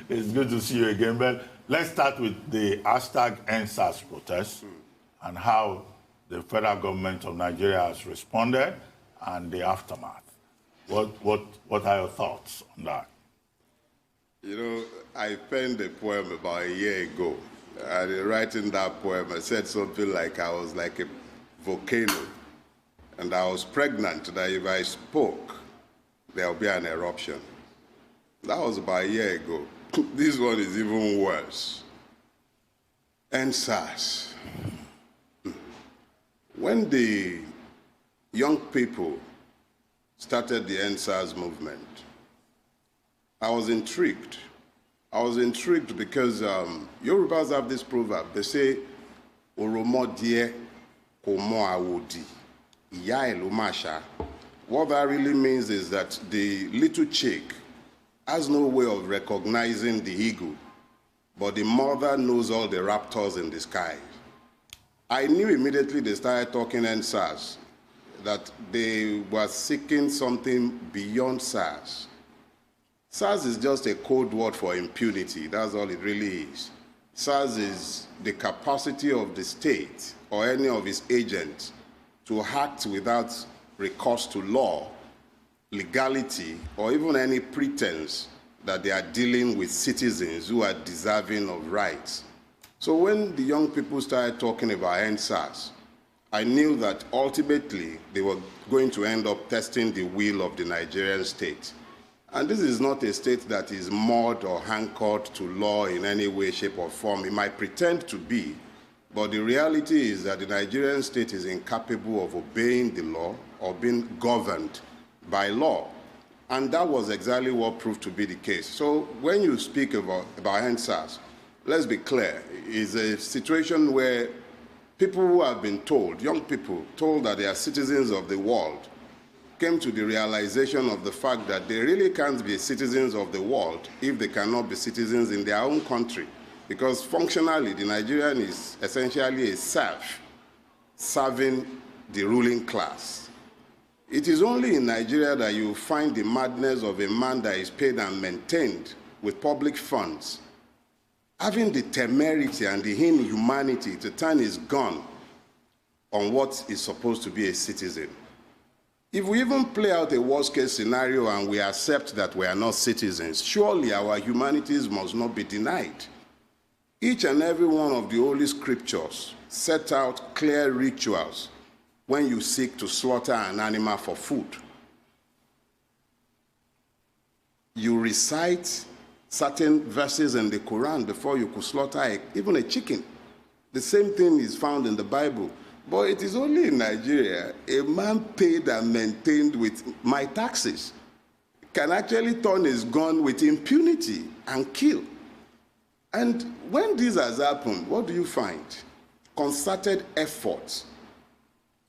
It's good to see you again. But let's start with the hashtag EndSARS protest and how the federal government of Nigeria has responded and the aftermath. What are your thoughts on that? You know, I penned a poem about a year ago. And writing that poem, I said something like I was like a volcano. And I was pregnant that if I spoke, there will be an eruption. That was about a year ago. This one is even worse. EndSARS. When the young people started the EndSARS movement, I was intrigued. I was intrigued because Yorubas have this proverb. They say, Oromo die komo awodi, iya elumasha. What that really means is that the little chick has no way of recognizing the eagle, but the mother knows all the raptors in the sky. I knew immediately they started talking EndSARS, that they were seeking something beyond SARS. SARS is just a code word for impunity. That's all it really is. SARS is the capacity of the state or any of its agents to act without recourse to law, legality, or even any pretense that they are dealing with citizens who are deserving of rights. So when the young people started talking about EndSARS, I knew that ultimately they were going to end up testing the will of the Nigerian state. And this is not a state that is moored or anchored to law in any way, shape, or form. It might pretend to be, but the reality is that the Nigerian state is incapable of obeying the law or being governed by law. And that was exactly what proved to be the case. So when you speak about EndSARS, let's be clear, it's a situation where people who have been told, young people told that they are citizens of the world, came to the realization of the fact that they really can't be citizens of the world if they cannot be citizens in their own country. Because functionally, the Nigerian is essentially a serf serving the ruling class. It is only in Nigeria that you find the madness of a man that is paid and maintained with public funds, having the temerity and the inhumanity to turn his gun on what is supposed to be a citizen. If we even play out a worst-case scenario and we accept that we are not citizens, surely our humanities must not be denied. Each and every one of the Holy Scriptures set out clear rituals when you seek to slaughter an animal for food. You recite certain verses in the Quran before you could slaughter even a chicken. The same thing is found in the Bible. But it is only in Nigeria, a man paid and maintained with my taxes can actually turn his gun with impunity and kill. And when this has happened, what do you find? Concerted efforts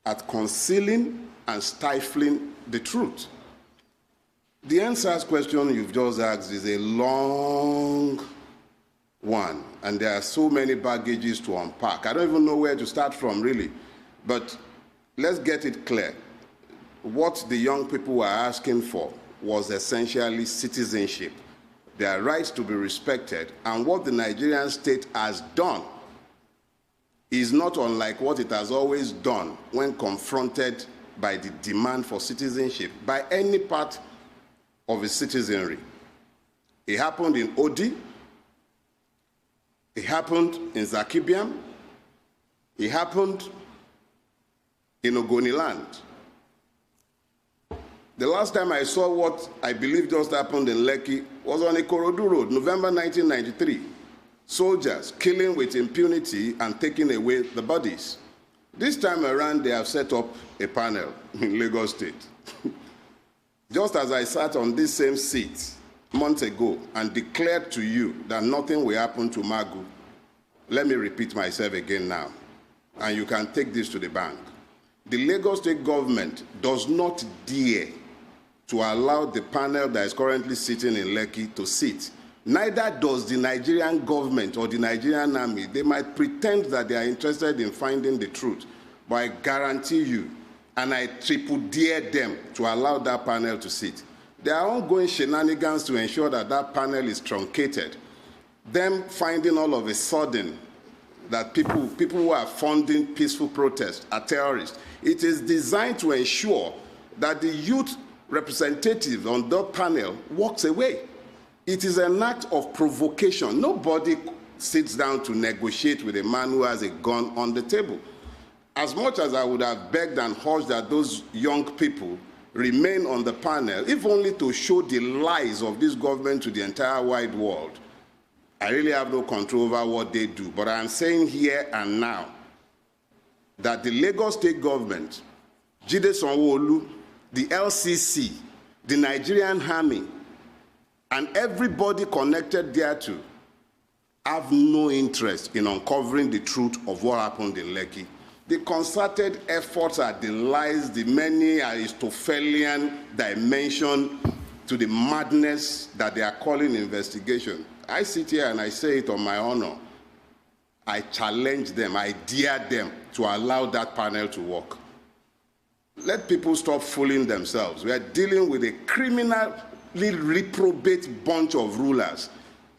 at concealing and stifling the truth. The EndSARS question you've just asked is a long one, and there are so many baggages to unpack. I don't even know where to start from, really. But let's get it clear. What the young people were asking for was essentially citizenship, their rights to be respected, and what the Nigerian state has done is not unlike what it has always done when confronted by the demand for citizenship by any part of its citizenry. It happened in Odi, it happened in Zakibiam, it happened in Ogoniland. The last time I saw what I believe just happened in Lekki was on Ikorodu Road, November 1993. Soldiers killing with impunity and taking away the bodies. This time around, they have set up a panel in Lagos State. Just as I sat on this same seat months ago and declared to you that nothing will happen to Magu, let me repeat myself again now, and you can take this to the bank. The Lagos State government does not dare to allow the panel that is currently sitting in Lekki to sit. Neither does the Nigerian government or the Nigerian army. They might pretend that they are interested in finding the truth, but I guarantee you, and I triple dare them to allow that panel to sit. There are ongoing shenanigans to ensure that that panel is truncated them finding all of a sudden that people who are funding peaceful protests are terrorists. It is designed to ensure that the youth representative on that panel walks away. It is an act of provocation. Nobody sits down to negotiate with a man who has a gun on the table. As much as I would have begged and urged that those young people remain on the panel, if only to show the lies of this government to the entire wide world, I really have no control over what they do. But I am saying here and now that the Lagos State government, Jide Sanwo-Olu, the LCC, the Nigerian army, and everybody connected thereto have no interest in uncovering the truth of what happened in Lekki. The concerted efforts are the lies, the many Aristotelian dimension to the madness that they are calling investigation. I sit here and I say it on my honor. I challenge them, I dare them to allow that panel to work. Let people stop fooling themselves. We are dealing with a criminally reprobate bunch of rulers.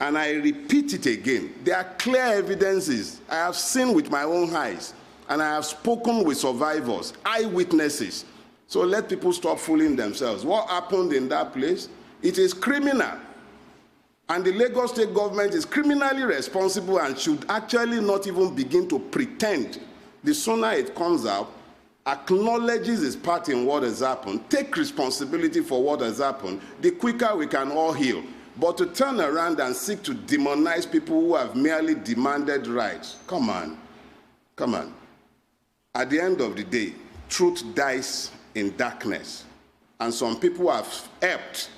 And I repeat it again, there are clear evidences. I have seen with my own eyes, and I have spoken with survivors, eyewitnesses. So let people stop fooling themselves. What happened in that place? It is criminal. And the Lagos State government is criminally responsible and should actually not even begin to pretend. The sooner it comes out, acknowledges its part in what has happened, take responsibility for what has happened, the quicker we can all heal. But to turn around and seek to demonize people who have merely demanded rights, come on, come on. At the end of the day, truth dies in darkness. And some people have helped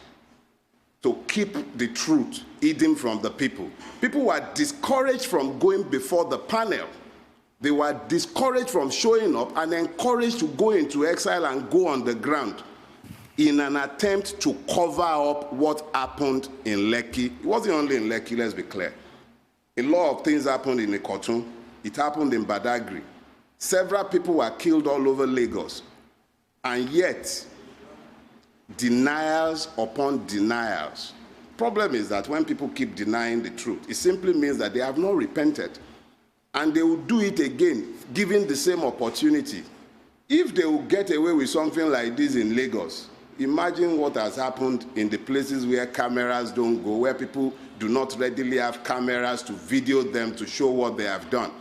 to keep the truth hidden from the people. People were discouraged from going before the panel. They were discouraged from showing up and encouraged to go into exile and go on the ground in an attempt to cover up what happened in Lekki. It wasn't only in Lekki, let's be clear. A lot of things happened in Ikotun. It happened in Badagry. Several people were killed all over Lagos. And yet, denials upon denials. Problem is that when people keep denying the truth, it simply means that they have not repented. And they will do it again, given the same opportunity. If they will get away with something like this in Lagos, imagine what has happened in the places where cameras don't go, where people do not readily have cameras to video them to show what they have done.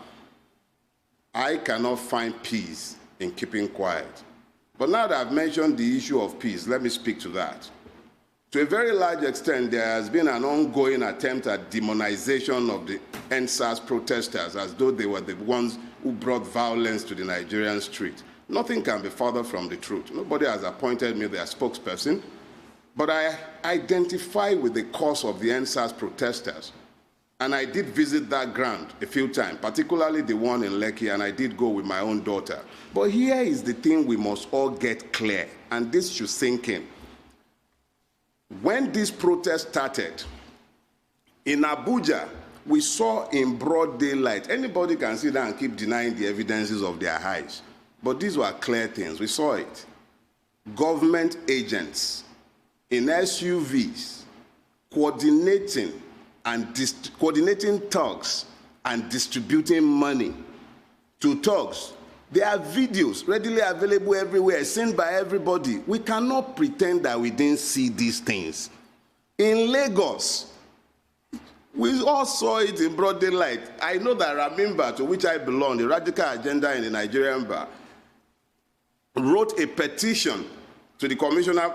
I cannot find peace in keeping quiet. But now that I've mentioned the issue of peace, let me speak to that. To a very large extent, there has been an ongoing attempt at demonization of the EndSARS protesters as though they were the ones who brought violence to the Nigerian street. Nothing can be further from the truth. Nobody has appointed me their spokesperson, but I identify with the cause of the EndSARS protesters. And I did visit that ground a few times, particularly the one in Lekki, and I did go with my own daughter. But here is the thing we must all get clear, and this should sink in. When this protest started, in Abuja, we saw in broad daylight, anybody can sit down and keep denying the evidences of their eyes. But these were clear things. We saw it. Government agents in SUVs coordinating thugs and distributing money to thugs. There are videos readily available everywhere, seen by everybody. We cannot pretend that we didn't see these things. In Lagos, we all saw it in broad daylight. I know that Ramimba, to which I belong, the radical agenda in the Nigerian bar, wrote a petition to the Commissioner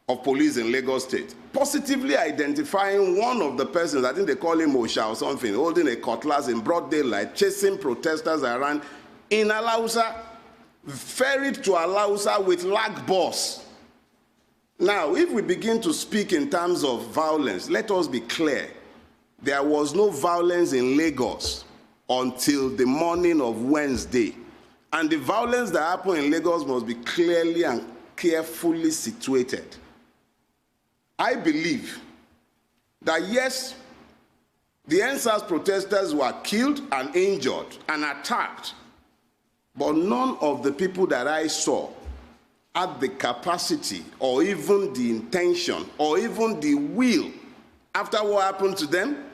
of Police in Lagos State, positively identifying one of the persons, I think they call him Osha or something, holding a cutlass in broad daylight, chasing protesters around in Alausa, ferried to Alausa with lag bus. Now, if we begin to speak in terms of violence, let us be clear. There was no violence in Lagos until the morning of Wednesday. And the violence that happened in Lagos must be clearly and carefully situated. I believe that yes, the EndSARS protesters were killed and injured and attacked, but none of the people that I saw had the capacity or even the intention or even the will, after what happened to them,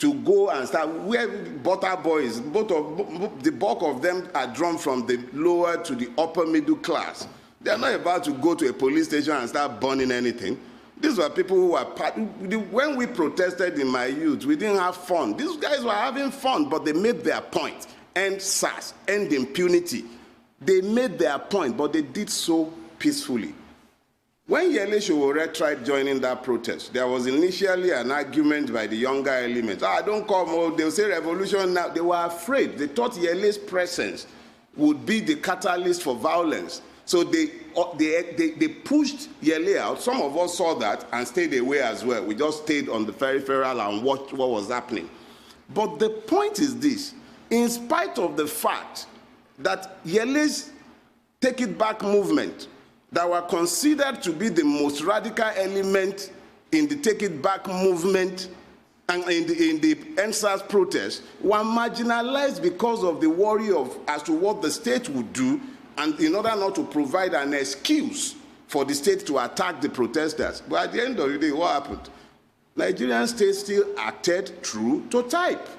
to go and start, where butter boys, the bulk of them are drawn from the lower to the upper middle class. They are not about to go to a police station and start burning anything. These were people who were when we protested in my youth, we didn't have fun. These guys were having fun, but they made their point. End SARS, end impunity. They made their point, but they did so peacefully. When Dele Farotimi tried joining that protest, there was initially an argument by the younger elements. Don't come, they'll say revolution now. They were afraid. They thought Dele's presence would be the catalyst for violence. So they pushed Dele out. Some of us saw that and stayed away as well. We just stayed on the peripheral and watched what was happening. But the point is this: in spite of the fact that Dele's Take It Back movement, that were considered to be the most radical element in the Take It Back movement and in the EndSARS protest, were marginalized because of the worry as to what the state would do, and in order not to provide an excuse for the state to attack the protesters. But at the end of the day, what happened? Nigerian state still acted true to type.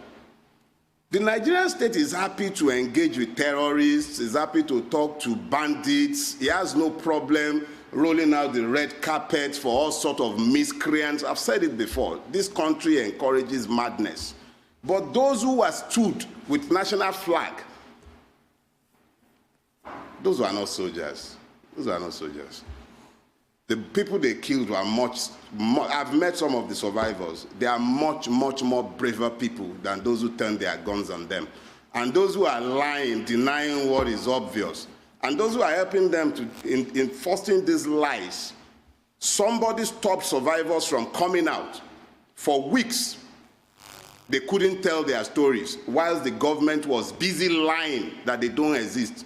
The Nigerian state is happy to engage with terrorists, is happy to talk to bandits. He has no problem rolling out the red carpet for all sorts of miscreants. I've said it before. This country encourages madness. But those who were stood with national flag, those were not soldiers. Those were not soldiers. The people they killed were much more. I've met some of the survivors. They are much, much more braver people than those who turn their guns on them. And those who are lying, denying what is obvious, and those who are helping them in fostering these lies. Somebody stopped survivors from coming out. For weeks, they couldn't tell their stories, whilst the government was busy lying that they don't exist.